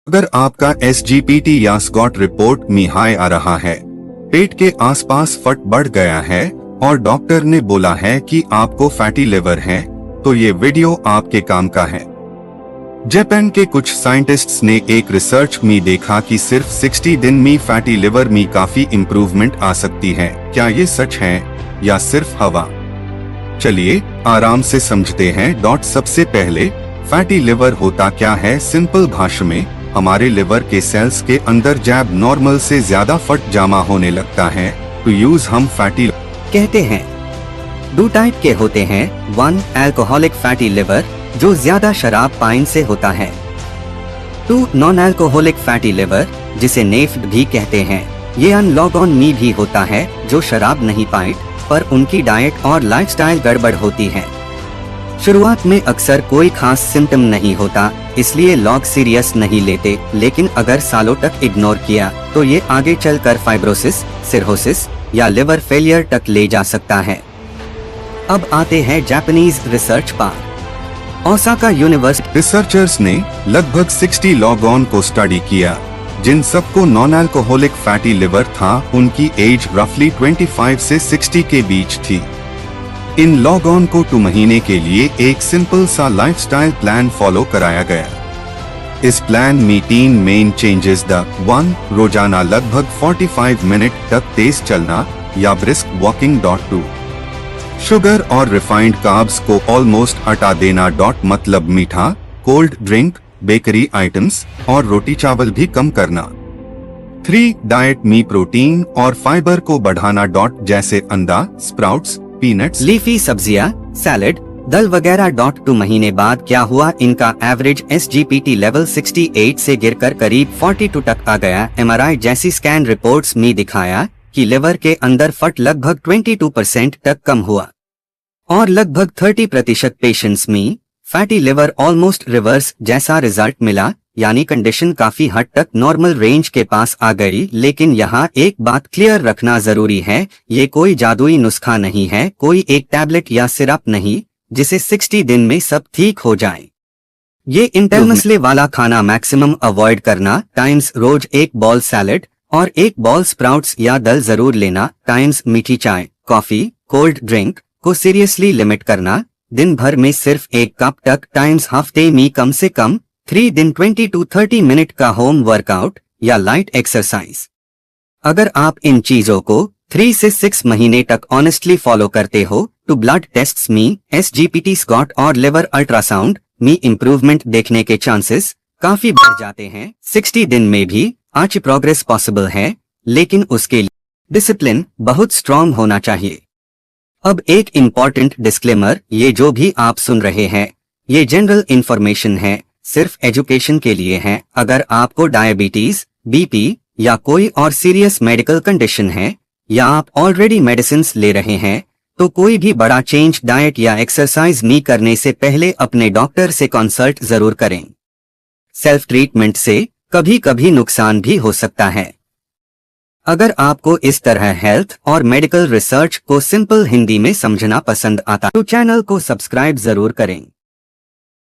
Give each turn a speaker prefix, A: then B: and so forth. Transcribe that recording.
A: अगर आपका SGPT या SGOT रिपोर्ट में हाई आ रहा है, पेट के आसपास फट बढ़ गया है और डॉक्टर ने बोला है कि आपको फैटी लिवर है, तो ये वीडियो आपके काम का है। जापान के कुछ साइंटिस्ट्स ने एक रिसर्च में देखा कि सिर्फ 60 दिन में फैटी लिवर में काफी इम्प्रूवमेंट आ सकती है। क्या ये सच है या सिर्फ हवा? चलिए आराम से समझते हैं। सबसे पहले फैटी लिवर होता क्या है? सिंपल भाषा में हमारे लिवर के सेल्स के अंदर जब नॉर्मल से ज्यादा फट जमा होने लगता है तो यूज हम फैटी
B: कहते हैं। दो टाइप के होते हैं। 1 अल्कोहलिक फैटी लिवर जो ज्यादा शराब पाइन से होता है। 2 नॉन अल्कोहलिक फैटी लिवर जिसे नेफ्ट भी कहते हैं। ये अनलॉगऑन में भी होता है जो शराब नहीं पाइट पर उनकी डाइट और लाइफस्टाइल गड़बड़ होती है। शुरुआत में अक्सर कोई खास सिम्टम नहीं होता, इसलिए लोग सीरियस नहीं लेते, लेकिन अगर सालों तक इग्नोर किया तो ये आगे चलकर फाइब्रोसिस, सिरहोसिस या लिवर फेलियर तक ले जा सकता है। अब आते हैं जापानीज रिसर्च पर। ओसाका यूनिवर्सिटी
A: रिसर्चर्स ने लगभग 60 लॉग-ऑन को स्टडी किया जिन सबको नॉन अल्कोहलिक फैटी लिवर था। उनकी एज रफली 25 से 60 के बीच थी। इन लॉग-ऑन को 2 महीने के लिए एक सिंपल सा लाइफस्टाइल प्लान फॉलो कराया गया। इस प्लान में 3 मेन चेंजेस 1 रोजाना लगभग 45 मिनट तक तेज चलना या ब्रिस्क वॉकिंग। 2 शुगर और रिफाइंड कार्ब्स को ऑलमोस्ट हटा देना। मतलब मीठा, कोल्ड ड्रिंक, बेकरी आइटम्स और रोटी चावल भी कम करना। 3 डाइट में प्रोटीन और फाइबर को बढ़ाना। जैसे अंडा, स्प्राउट्स, पीनट्स, लीफी
B: सब्जियां, सैलेड, दल वगैरह। 2 महीने बाद क्या हुआ? इनका एवरेज SGPT लेवल 68 से गिरकर करीब 42 तक आ गया। MRI जैसी स्कैन रिपोर्ट्स में दिखाया कि लिवर के अंदर फट लगभग 22% तक कम हुआ और लगभग 30% पेशेंट्स में फैटी लिवर ऑलमोस्ट रिवर्स जैसा रिजल्ट मिला, यानी कंडीशन काफी हद तक नॉर्मल रेंज के पास आ गई। लेकिन यहाँ एक बात क्लियर रखना जरूरी है, ये कोई जादुई नुस्खा नहीं है, कोई एक टैबलेट या सिरप नहीं जिसे 60 दिन में सब ठीक हो जाए। ये इंटेल मसले वाला खाना मैक्सिमम अवॉइड करना। टाइम्स रोज 1 बॉल सैलेड और 1 बॉल स्प्राउट्स या दल जरूर लेना। टाइम्स मीठी चाय, कॉफी, कोल्ड ड्रिंक को सीरियसली लिमिट करना। दिन भर में सिर्फ 1 कप तक। टाइम्स हफ्ते में कम से कम 3 दिन 20 to 30 मिनट का होम वर्कआउट या लाइट एक्सरसाइज। अगर आप इन चीजों को 3 से 6 महीने तक ऑनेस्टली फॉलो करते हो तो ब्लड टेस्ट्स में SGPT, SGOT और लिवर अल्ट्रासाउंड में इम्प्रूवमेंट देखने के चांसेस काफी बढ़ जाते हैं। 60 दिन में भी आज प्रोग्रेस पॉसिबल है, लेकिन उसके लिए डिसिप्लिन बहुत स्ट्रॉन्ग होना चाहिए। अब एक इम्पॉर्टेंट डिस्क्लेमर, ये जो भी आप सुन रहे हैं ये जनरल इंफॉर्मेशन है, सिर्फ एजुकेशन के लिए है। अगर आपको डायबिटीज, BP या कोई और सीरियस मेडिकल कंडीशन है या आप ऑलरेडी मेडिसिन ले रहे हैं तो कोई भी बड़ा चेंज डाइट या एक्सरसाइज नहीं करने से पहले अपने डॉक्टर से कंसल्ट जरूर करें। सेल्फ ट्रीटमेंट से कभी कभी नुकसान भी हो सकता है। अगर आपको इस तरह हेल्थ और मेडिकल रिसर्च को सिंपल हिंदी में समझना पसंद आता तो चैनल को सब्सक्राइब जरूर करें।